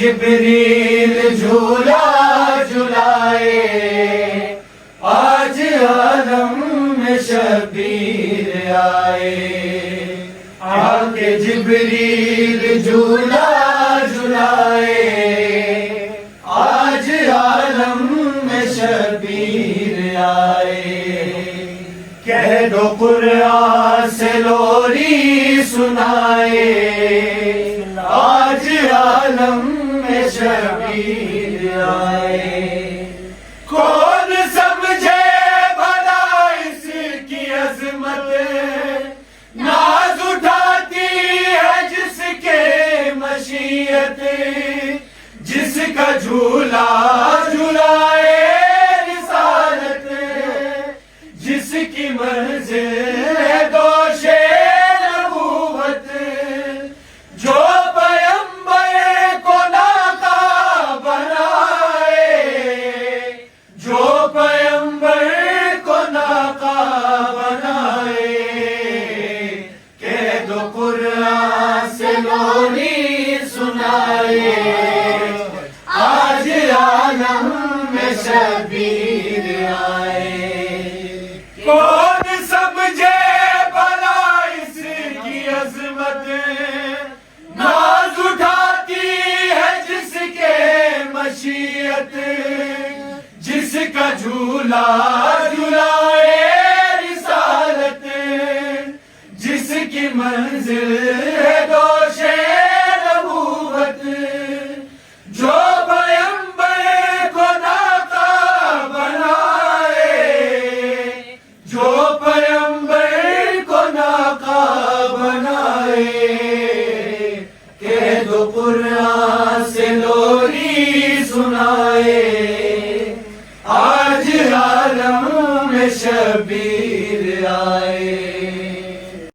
جبریل جھولا جھلائے، آج عالم میں شبیر آئے۔ آکے جبریل جھولا جھلائے، آج عالم میں شبیر آئے۔ کہہ دو قرآن سے لوری سنائے، آج عالم میں شبیر آئے۔ کون سمجھے بھلا اس کی عظمت، ناز اٹھاتی ہے جس کے مشیت، جس کا جھولا جھلائے رسالت، جس کی منزل ہے دوش نبوت، جو پیمبر کو ناقہ بنائے، جو پیمبر کو ناقہ بنائے۔ کہہ دو قرآن سے لوری سنائے، آج عالم میں شبیر آئے۔ کون سمجھے بھلا اس کی عظمت، ناز اٹھاتی ہے جس کے مشیت، جس کا جھولا جھلائے رسالت، جس کی منزل ہے دوش نبوت، جو پیمبر کو ناقہ بنائے، جو پیمبر کو ناقہ بنائے۔ کہہ دو قرآن سے لوری سنائے،